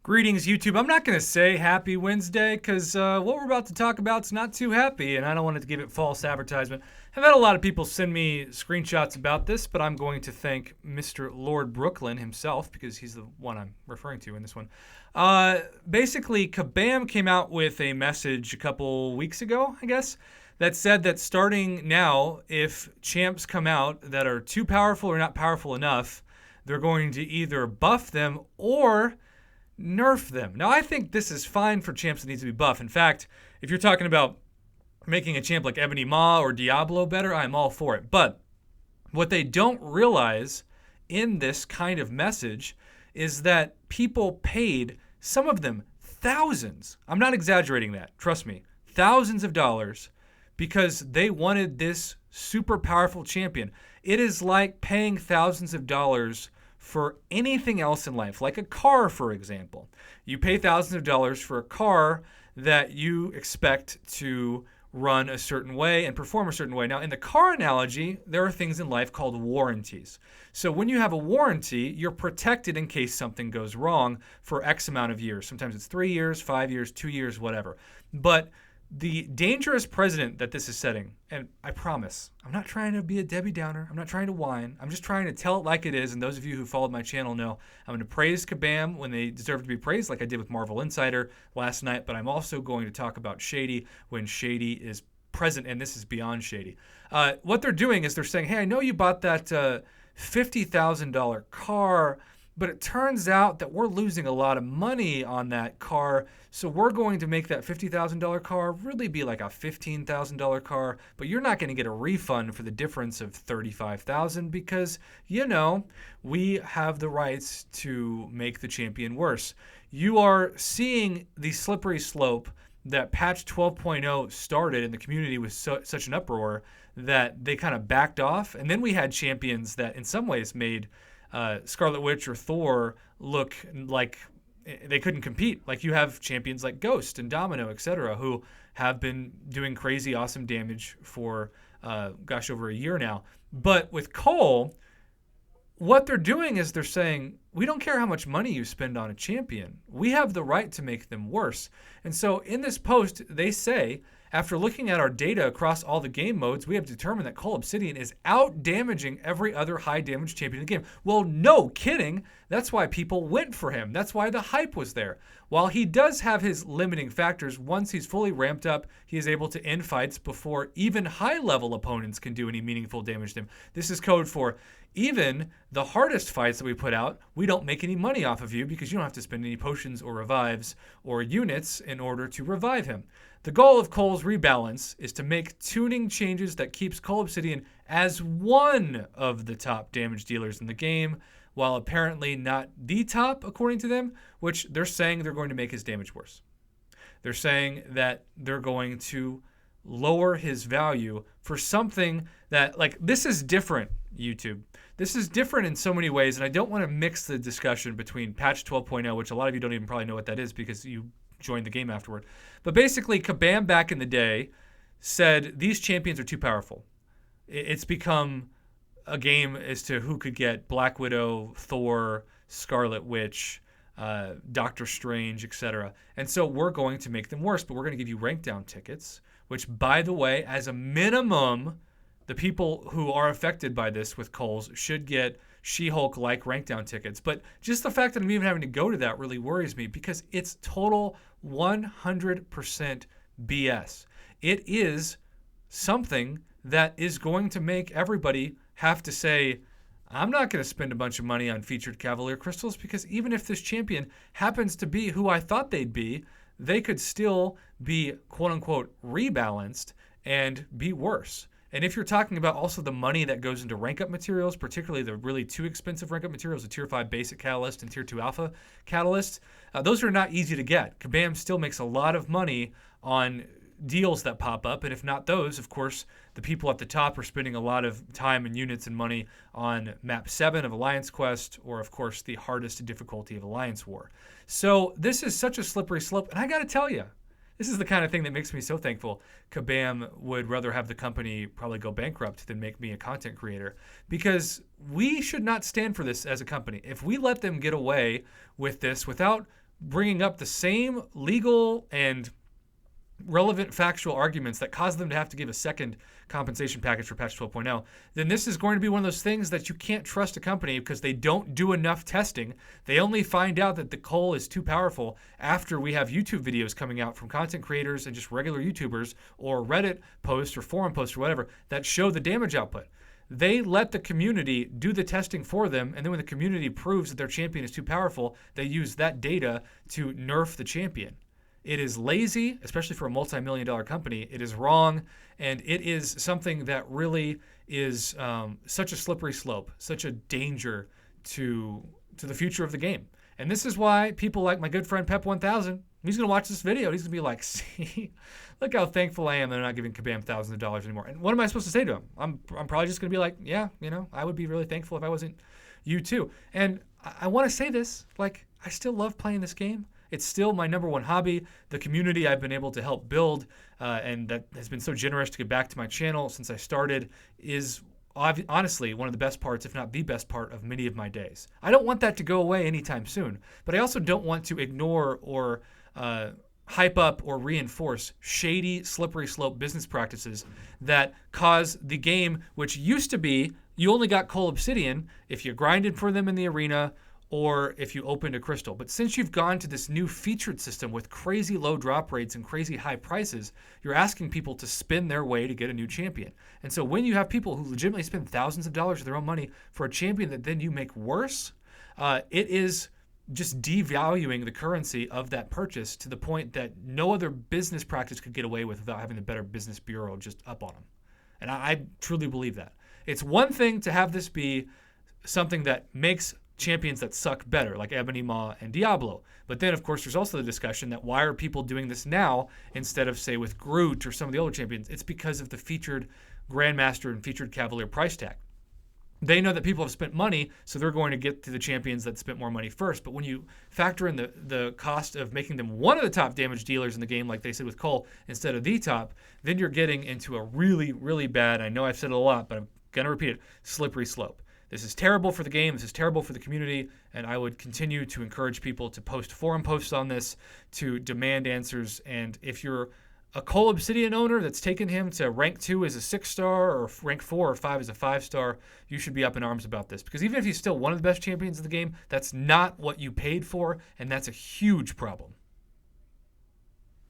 Greetings, YouTube. I'm not going to say happy Wednesday because what we're about to talk about is not too happy, and I don't want to give it false advertisement. I've had a lot of people send me screenshots about this, but I'm going to thank Mr. Lord Brooklyn himself because he's the one I'm referring to in this one. Basically, Kabam came out with a message a couple weeks ago, I guess, that said that starting now, if champs come out that are too powerful or not powerful enough, they're going to either buff them or nerf them. Now, I think this is fine for champs that need to be buff. In fact, if you're talking about making a champ like Ebony Maw or Diablo better, I'm all for it. But what they don't realize in this kind of message is that people paid, some of them thousands, I'm not exaggerating that, trust me, thousands of dollars because they wanted this super powerful champion. It is like paying thousands of dollars for anything else in life, like a car, for example. You pay thousands of dollars for a car that you expect to run a certain way and perform a certain way. Now, in the car analogy, there are things in life called warranties. So when you have a warranty, you're protected in case something goes wrong for X amount of years. Sometimes it's 3 years, 5 years, 2 years, whatever. But the dangerous precedent that this is setting, and I promise, I'm not trying to be a Debbie Downer. I'm not trying to whine. I'm just trying to tell it like it is. And those of you who followed my channel know I'm going to praise Kabam when they deserve to be praised, like I did with Marvel Insider last night. But I'm also going to talk about Shady when Shady is present, and this is beyond Shady. What they're doing is they're saying, hey, I know you bought that $50,000 car, but it turns out that we're losing a lot of money on that car. So we're going to make that $50,000 car really be like a $15,000 car, but you're not going to get a refund for the difference of $35,000 because, you know, we have the rights to make the champion worse. You are seeing the slippery slope that patch 12.0 started and the community was such an uproar that they kind of backed off. And then we had champions that in some ways made Scarlet Witch or Thor look like they couldn't compete. Like you have champions like Ghost and Domino, etc., who have been doing crazy awesome damage for over a year now. But with Cull, what they're doing is they're saying, we don't care how much money you spend on a champion. We have the right to make them worse. And so in this post, they say, after looking at our data across all the game modes, we have determined that Cull Obsidian is out-damaging every other high-damage champion in the game. Well, no kidding. That's why people went for him. That's why the hype was there. While he does have his limiting factors, once he's fully ramped up, he is able to end fights before even high-level opponents can do any meaningful damage to him. This is code for even the hardest fights that we put out, we don't make any money off of you because you don't have to spend any potions or revives or units in order to revive him. The goal of Cull's rebalance is to make tuning changes that keeps Cull Obsidian as one of the top damage dealers in the game, while apparently not the top, according to them, which they're saying they're going to make his damage worse. They're saying that they're going to lower his value for something that, like, this is different, YouTube. This is different in so many ways, and I don't want to mix the discussion between patch 12.0, which a lot of you don't even probably know what that is because you joined the game afterward. But basically, Kabam back in the day said these champions are too powerful. It's become a game as to who could get Black Widow, Thor, Scarlet Witch, Doctor Strange, etc. And so we're going to make them worse, but we're going to give you rank down tickets, which, by the way, as a minimum, the people who are affected by this with Cull's should get She-Hulk-like rank down tickets. But just the fact that I'm even having to go to that really worries me because it's total 100% BS. It is something that is going to make everybody have to say, I'm not going to spend a bunch of money on featured Cavalier crystals because even if this champion happens to be who I thought they'd be, they could still be quote-unquote rebalanced and be worse. And if you're talking about also the money that goes into rank up materials, particularly the really too expensive rank up materials, the tier 5 basic catalyst and tier 2 alpha catalyst, those are not easy to get. Kabam still makes a lot of money on deals that pop up. And if not those, of course, the people at the top are spending a lot of time and units and money on map 7 of Alliance Quest, or of course the hardest difficulty of Alliance War. So this is such a slippery slope. And I got to tell you, this is the kind of thing that makes me so thankful Kabam would rather have the company probably go bankrupt than make me a content creator, because we should not stand for this as a company. If we let them get away with this without bringing up the same legal and relevant factual arguments that cause them to have to give a second compensation package for patch 12.0, then this is going to be one of those things that you can't trust a company because they don't do enough testing. They only find out that the Cull is too powerful after we have YouTube videos coming out from content creators and just regular YouTubers or Reddit posts or forum posts or whatever that show the damage output. They let the community do the testing for them, and then when the community proves that their champion is too powerful, they use that data to nerf the champion. It is lazy, especially for a multi-million-dollar company. It is wrong, and it is something that really is such a slippery slope, such a danger to the future of the game. And this is why people like my good friend Pep1000, he's going to watch this video. He's going to be like, see, look how thankful I am that they're not giving Kabam thousands of dollars anymore. And what am I supposed to say to him? I'm probably just going to be like, yeah, I would be really thankful if I wasn't you too. And I want to say this, like, I still love playing this game. It's still my number one hobby. The community I've been able to help build and that has been so generous to give back to my channel since I started is honestly one of the best parts, if not the best part, of many of my days. I don't want that to go away anytime soon, but I also don't want to ignore or hype up or reinforce shady, slippery slope business practices that cause the game, which used to be you only got Cull Obsidian if you grinded for them in the arena or if you opened a crystal. But since you've gone to this new featured system with crazy low drop rates and crazy high prices, you're asking people to spin their way to get a new champion. And so when you have people who legitimately spend thousands of dollars of their own money for a champion that then you make worse, it is just devaluing the currency of that purchase to the point that no other business practice could get away with without having the Better Business Bureau just up on them. And I truly believe that. It's one thing to have this be something that makes champions that suck better, like Ebony Maw and Diablo. But then, of course, there's also the discussion that why are people doing this now instead of, say, with Groot or some of the older champions? It's because of the featured Grandmaster and featured Cavalier price tag. They know that people have spent money, so they're going to get to the champions that spent more money first. But when you factor in the cost of making them one of the top damage dealers in the game, like they said with Cull, instead of the top, then you're getting into a really, really bad, I know I've said it a lot, but I'm going to repeat it, slippery slope. This is terrible for the game. This is terrible for the community. And I would continue to encourage people to post forum posts on this, to demand answers. And if you're a Cull Obsidian owner that's taken him to rank 2 as a 6-star or rank 4 or 5 as a 5-star, you should be up in arms about this. Because even if he's still one of the best champions of the game, that's not what you paid for. And that's a huge problem.